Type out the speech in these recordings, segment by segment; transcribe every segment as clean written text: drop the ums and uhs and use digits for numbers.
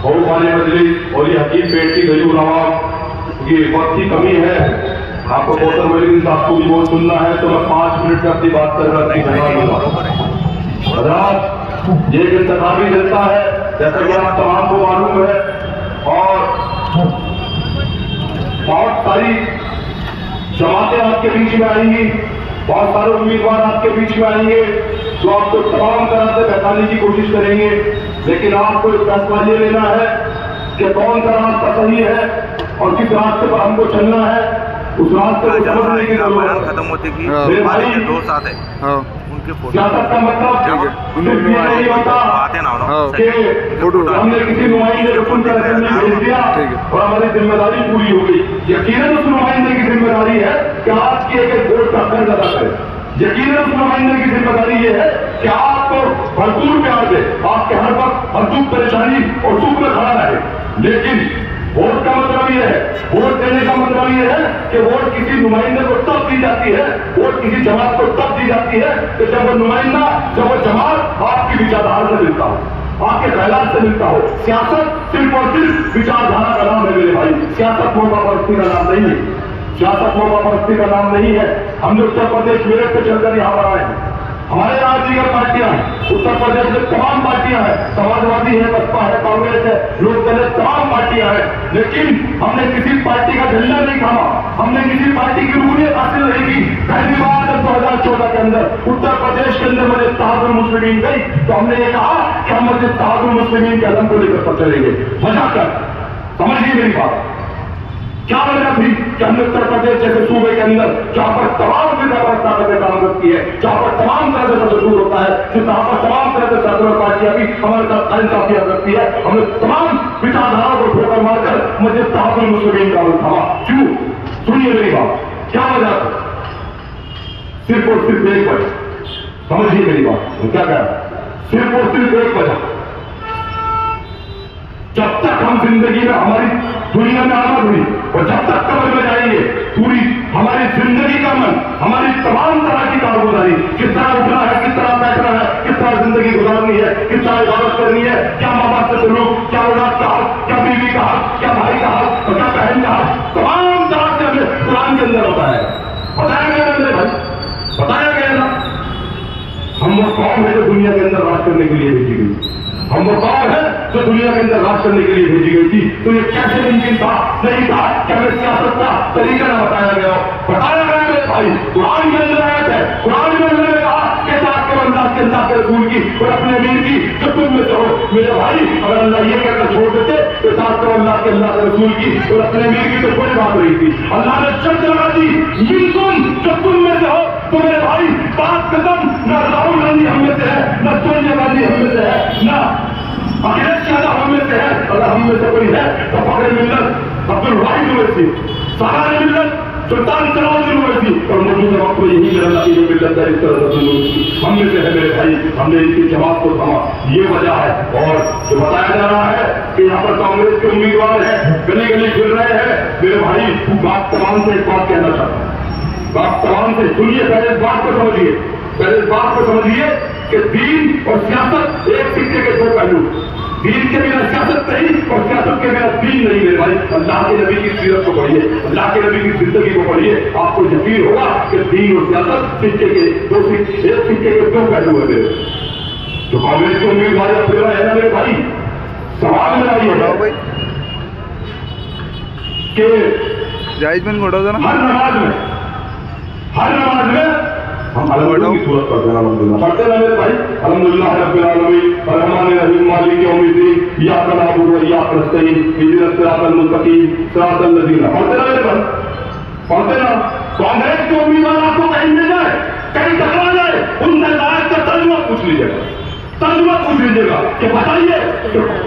बहुत वाले मजलिस और ये हकीम पेट की गरीब नवाब ये वक्त की कमी है। आपको मोहतरम वली साहब को भी बहुत सुनना है तो मैं 5 मिनट में अपनी बात कर रहा हूँ। ये इंतखाबी जनता है जैसा कि आप तमाम को मालूम है और बहुत सारी जमातें आपके बीच में आएंगी, बहुत सारे उम्मीदवार आपके बीच में आएंगे जो आपको तमाम तरह से बहकाने की कोशिश करेंगे, लेकिन आपको एक फैसला ये लेना है कि कौन सा रास्ता सही है और किस रास्ते पर हमको चलना है। उस रास्ते को समझने की जरूरत खत्म होती की मेरे भाई दोस्त आते उनके सियासत का मतलब नहीं होता कि हमने किसी नुमाइंदे को चुनकर असेंबली भेज दिया और हमारी जिम्मेदारी पूरी हो गई। यकीनन उस नुमाइंदे की जिम्मेदारी है कि आपकी एक वोट का कर्ज अदा करे। यकीनन उस नुमाइंदे की जिम्मेदारी ये है कि आपको भरपूर प्यार दे, आपके हर वक्त हर दुख परेशानी और सुख में खड़ा रहे। लेकिन वोट का मतलब ये है, वोट देने का मतलब ये है कि वोट किसी नुमाइंदे को तब दी जाती है, वोट किसी जमात को तब दी जाती है कि जब वो नुमाइंदा, जब वो जमात आपकी विचारधारा से मिलता हो, आपके ख्यालात से मिलता हो। सियासत सिर्फ और सिर्फ विचारधारा का नाम है मेरे भाई, सियासत मौका परस्ती का नाम नहीं है, सियासत मौका परस्ती का नाम नहीं है। हम जो उत्तर प्रदेश मेरठ से चलकर यहाँ पर आए हैं, हमारे यहाँ दीगर पार्टियां हैं, उत्तर प्रदेश में तमाम पार्टियां हैं, समाजवादी है, बसपा है, कांग्रेस है, लोकदल है, तमाम पार्टियां हैं, लेकिन हमने किसी पार्टी का झंडा नहीं थामा, हमने किसी पार्टी की रूलियत हासिल नहीं की। पहली बार जब 2014 के अंदर उत्तर प्रदेश के अंदर मस्जिद इत्तेहादुल मुस्लिमीन गई तो हमने ये कहा कि हम मस्जिद इत्तेहादुल मुस्लिमीन के अलम को लेकर पर चलेंगे। वजह कर समझिए मेरी बात, क्या वजह थी कि हमने उत्तर प्रदेश जैसे सूबे के अंदर जहां पर तमाम ताकतें काम करती है, जहां पर तमाम तरह से सदस्यूर होता है, जहां पर तमाम तरह से सरकार पार्टियां भी हमारे साथ इंसाफियां करती है, हमने तमाम विचारधाराओं को ठोकर मारकर मुझे इत्तेहादुल मुस्लिमीन का उठावा। क्यों? सुनिए मेरी बात, क्या वजह थी? सिर्फ और सिर्फ एक वजह, समझिए मेरी बात, क्या कह रहा, सिर्फ और सिर्फ एक वजह, जब तक हम जिंदगी में हमारी दुनिया में आमद हुई और जब तक कब्र में जाएंगे पूरी हमारी जिंदगी का मन, हमारी तमाम तरह की कारगुजारी, किस तरह उठना है, किस तरह बैठना है, किस तरह जिंदगी गुजारनी है, किस तरह इबादत करनी है, क्या माँ बाप से सलूक, क्या औलाद का हक, क्या बीवी का हक, क्या भाई का हक और क्या बहन का हक, तमाम तरह से हमें कुरान के अंदर बताया गया मेरे भाई, बताया गया ना। हम वो कौन है जो दुनिया के अंदर राज करने के लिए भेजी गई, हम वो कौन है जो दुनिया के अंदर राज करने के लिए भेजी गई थी। तो ये कैसे मुमकिन था, नहीं था कि हमें सियासत का तरीका न बताया गया, बताया गया मेरे भाई, कुरान के अंदर आयत है, कुरान में अल्लाह ने कहा कि अल्लाह के रसूल की और अपने अमीर की जो तुम में से हो। मेरे भाई अगर अल्लाह ये कहकर छोड़ देते तो साथ करो अल्लाह के रसूल की और अपने अमीर की तो कोई बात रही थी। अल्लाह ने शर्त लगा दी मिनकुम जो तुम में से हो, तो मेरे भाई बात खत्म। न राहुल गांधी हम में से है, न सोनिया गांधी हम में से है, न अखिलेश यादव हम में से है। अगर हम में से कोई है तो फखरे मिल्लत अब्दुल वाहिद ओवैसी, सहारा मिल्लत सुल्तान सलाउद्दीन ओवैसी और मौजूदा वक्त में यही मेरा नबी मिल्लत है, इस तरह से हम में से है मेरे भाई, हमने इनकी जमात को थामा। ये वजह है। और जो बताया जा रहा है कि यहाँ पर कांग्रेस के उम्मीदवार है, गली गली फिर रहे हैं, मेरे भाई बात तमाम से एक बात कहना चाहता हूँ, बात तमाम से सुनिए, पहले इस बात को समझिए, पहले इस बात को समझिए कि दीन और सियासत एक सिक्के के दो पहलू, दीन के बिना सियासत नहीं और सियासत के बिना दीन नहीं मेरे भाई। अल्लाह के नबी की सीरत को पढ़िए, अल्लाह के नबी की जिंदगी को पढ़िए, आपको यकीन होगा कि दीन और सियासत सिक्के के दो सिक्के, एक सिक्के के दो पहलू है मेरे। तो कांग्रेस के उम्मीदवार फिर है ना मेरे भाई, सवाल मेरा ये है कि हर नमाज में हम अल्लाह की सूरत पढ़ते हैं, अल्हम्दुलिल्लाह पढ़ते हैं मेरे भाई, अल्हम्दुलिल्लाह रब्बिल आलमीन अर्रहमानिर रहीम मालिक यौमिद्दीन इय्याका नअबुदु व इय्याका नस्तईन इहदिनस सिरातल मुस्तकीम सिरातल लज़ीना, पढ़ते ना मेरे भाई, पढ़ते ना। कांग्रेस के उम्मीदवार आपको कहीं मिल जाए, कहीं टकरा जाए, उनसे आयत का तर्जुमा पूछ लीजिएगा, तर्जुमा पूछ लीजिएगा कि बताइए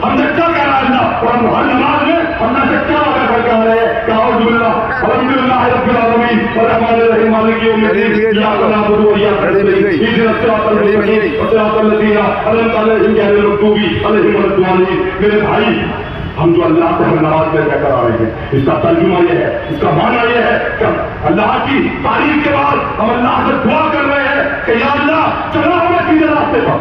हमने क्या कह रहा है और हम हर नमाज में अल्लाह से क्या वजह करके आ रहे हैं कि अल्हम्दुलिल्लाह अल्हम्दुलिल्लाह रब्बिल आलमीन अर्रहमानिर रहीम मालिक यौमिद्दीन इय्याका नअबुदु व इय्याका नस्तईन इहदिनस सिरातल मुस्तकीम सिरातल लज़ीना अनअमता अलैहिम गैरिल मग़दूबी अलैहिम वलद्दालीन। मेरे भाई हम जो अल्लाह से हर नमाज में कहकर आ रहे हैं, इसका तर्जुमा ये है, इसका माना ये है कि अल्लाह की तारीफ के बाद हम अल्लाह से दुआ कर रहे हैं कि या अल्लाह चला हमें सीधे रास्ते पर,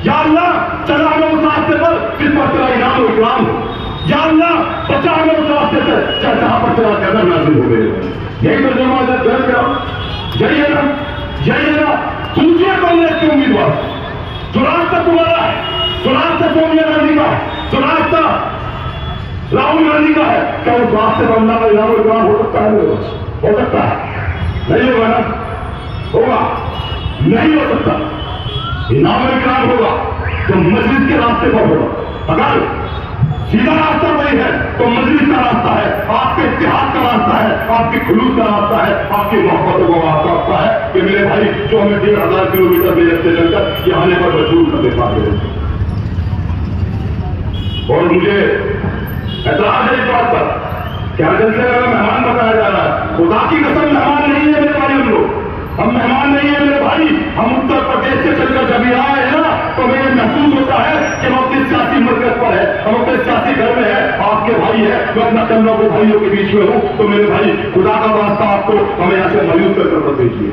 या अल्लाह चला हमें उस रास्ते पर जिस पर तेरा इनाम और इकराम अल्लाह बचा हमें उस रास्ते से जहाँ पर तेरा कदम नाज़िल हो गए। यही तो जमा जब घर पे आओ, यही है ना दूसरे कांग्रेस के उम्मीदवार, जो रास्ता तुम्हारा है, जो रास्ता सोनिया गांधी का है, जो रास्ता राहुल गांधी का है, क्या उस रास्ते पर अल्लाह का इनाम इकराम हो सकता है? हो सकता है? नहीं होगा ना? होगा? नहीं हो सकता। इनाम इकराम होगा तो मजलिस के रास्ते पर होगा। अगर सीधा रास्ता वही है तो मजलिस का रास्ता है, आपके इत्तेहाद का रास्ता है, आपके खुलूस का रास्ता है, आपकी मोहब्बतों का रास्ता है कि मेरे भाई जो हमें 1500 किलोमीटर मेरे से चलकर ये आने पर मजबूर कर दे पाते। और मुझे ऐतराज है इस बात पर कि हर जलसे में मेहमान बताया जा रहा है। खुदा की कसम मेहमान नहीं है मेरे भाई, हम मेहमान नहीं है मेरे भाई। हम उत्तर प्रदेश से चलकर जब यहाँ आए हैं ना तो हमें महसूस होता है कि हम अपने सियासी मरकज पर है, हम अपने सियासी घर में है, आपके भाई है, मैं अपना कन्नौ को भाइयों के बीच में हूँ। तो मेरे भाई खुदा का रास्ता आपको हमें यहाँ से मायूस कर दीजिए।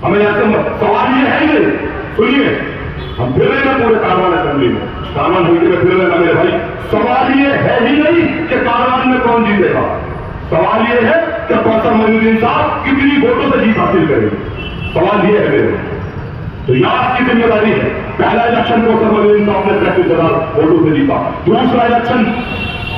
हमें यहाँ से सवाल ये है ही नहीं, सुनिए हम फिर रहे ना पूरे कारवान असेंबली में, कारवान हल्के में फिर रहे मेरे भाई। सवाल ये है ही नहीं कि कारवान में कौन जीतेगा, सवाल ये है कि कौसर मोइनुद्दीन साहब कितनी वोटों से जीत हासिल करेंगे। सवाल ये है मेरे, तो यह आपकी जिम्मेदारी है। पहला इलेक्शन कौसर मोइनुद्दीन साहब ने 35,000 वोटों से जीता, दूसरा इलेक्शन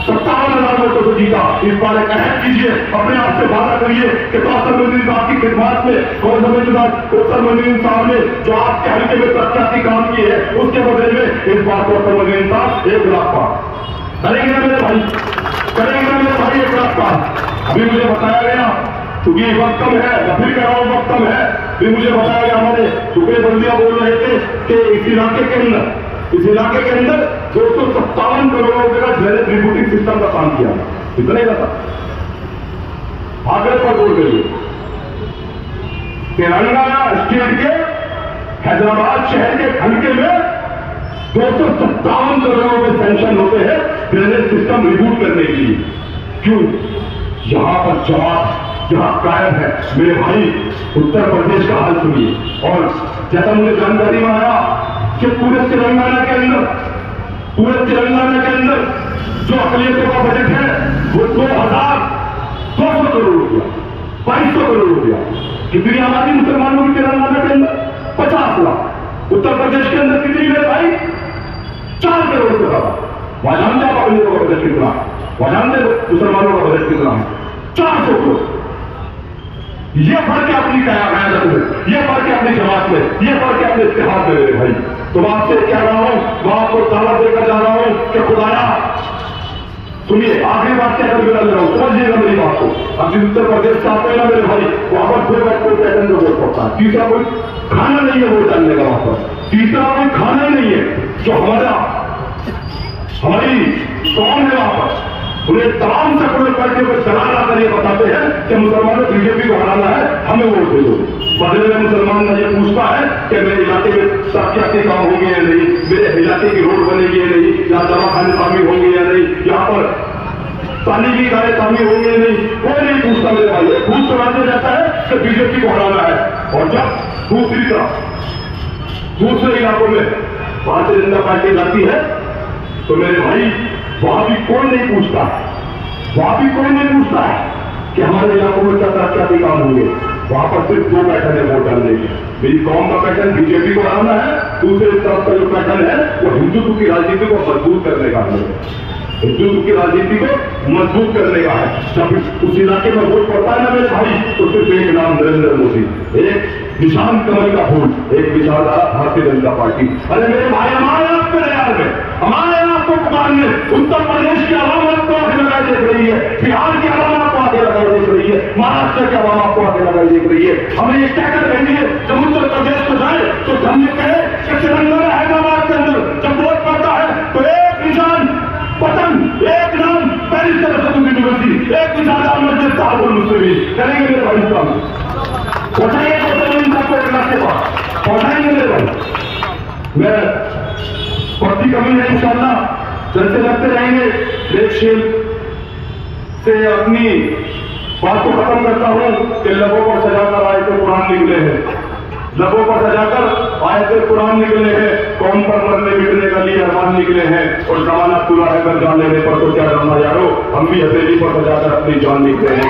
57,000 वोटों से जीता। इस बार एक अहद कीजिए, अपने आप से वादा करिए कि कौसर मोइनुद्दीन साहब की खिदमत में कौसर मोइनुद्दीन साहब ने जो आपके हल्के में प्रख्याति काम की है उसके बदले में इस बार कौसर मोइनुद्दीन साहब 1 लाख पार करेंगे ना मेरे भाई, करेंगे ना मेरे भाई 1 लाख पार। अभी मुझे बताया गया क्योंकि वक्त कम है, मैं फिर कह रहा हूँ वक्त कम है, फिर मुझे बताया गया हमारे टुकड़े बंदियां बोल रहे थे कि इस इलाके के अंदर 257 करोड़ रुपए का ड्रेनेज रिपोर्टिंग सिस्टम का काम किया, इतना ही था। आगरे पर बोल गई तेलंगाना स्टेट के हैदराबाद शहर के हल्के में 257 करोड़ रुपए सैंक्शन होते हैं ड्रेनेज सिस्टम रिबूट करने के लिए। क्यों? यहां पर जवाब जहां कायम है मेरे भाई। उत्तर प्रदेश का हाल सुनिए। और जैसा मुझे जानकारी में आया कि पूरे तेलंगाना के अंदर जो अकलियतों का बजट है वो 2,200 करोड़ रुपया, 2,200 करोड़ रुपया। कितनी आबादी मुसलमानों की तेलंगाना के अंदर? 50 लाख। उत्तर प्रदेश के अंदर कितनी मेरे भाई? 4 करोड़ रुपया। वहां जानते आप अकलियतों का बजट कितना है? वहां जानते मुसलमानों का बजट कितना है? 400 करोड़। ये फर्क है अपनी कयामत में, ये फर्क है अपनी जमात में, ये फर्क है अपने इत्तेहाद में मेरे भाई। तो मैं आपसे कह रहा हूं, मैं आपको दावत देकर जा रहा हूं कि खुदाया सुनिए, आखिरी बात कहकर मिला ले रहा हूं, समझिएगा मेरी बात को। अब जिस उत्तर प्रदेश से आते हैं ना मेरे भाई, वहां पर फिर बात कोई पैटर्न से वोट पड़ता है। तीसरा कोई खाना नहीं है वोट डालने का, वहां पर तीसरा कोई खाना ही नहीं है। जो हमारी कौन है वहां पर, उन्हें तमाम सेकुलर पार्टियों को दलाल आकर ये बताते हैं कि मुसलमानों बीजेपी को हराना है, हमें वोट दे दो। बदले में मुसलमान ये पूछता है कि मेरे इलाके में तरक्याती काम होंगे या नहीं, मेरे इलाके की रोड बनेगी या नहीं, यहाँ दवाखाने तामीर होंगे या नहीं, यहाँ पर तालीमी इदारे तामीर होंगे या नहीं, कोई नहीं पूछता मेरे भाई। पूछ तो राज्य रहता है कि बीजेपी को हराना है। और जब दूसरी तरफ दूसरे इलाकों में भारतीय जनता पार्टी जाती है तो मेरे भाई वहां भी कोई नहीं पूछता, वहां भी कोई नहीं पूछता है कि हमारे इलाकों में क्या तरक्याती काम होंगे। वहां पर सिर्फ 2 पैटर्न है वोट डालने के। मेरी कौम का पैटर्न बीजेपी को हराना है, दूसरे तरफ का जो पैटर्न है वो हिंदुत्व की राजनीति को मजबूत करने का है, हिंदुत्व की राजनीति को मजबूत करने का है। जब उस इलाके में वोट पड़ता है ना मेरे भाई, तो सिर्फ एक नाम नरेंद्र मोदी, एक निशान कमल का फूल, एक विचारधारा भारतीय जनता पार्टी। अरे मेरे भाई हमारे आपके तैयार में, हमारे आपको पुकारने उत्तर प्रदेश की आवाम आपको आगे लगाई देख रही है, बिहार की आवाम आपको आगे लगाई देख रही है, महाराष्ट्र की आवाम आपको आगे लगाई देख रही है। हमें ये कहकर कहेंगे जब उत्तर प्रदेश को जाए तो हमने कहे कि तेलंगाना हैदराबाद के अंदर जब वोट पड़ता है तो एक निशान पतन, एक नाम पैरिस यूनिवर्सिटी, एक विचारधारा मस्जिद साहब मुस्लिम करेंगे मेरे भाई साहब, पहुंचाइए पहुंचाएंगे मेरे भाई। मैं पढ़ती कमी है इंशाअल्लाह, चलते लगते रहेंगे। लेकिन से अपनी बात को खत्म करता हूं कि लबों पर सजाकर आए तो कुरान निकले हैं, लबों पर सजाकर आयत कुरान निकले हैं, कौम पर मरने मिटने का लिए अरमान निकले हैं, और जमाना पूरा है कर जान लेने पर तो क्या डरना यारो, हम भी हथेली पर बजाकर अपनी जान निकले हैं।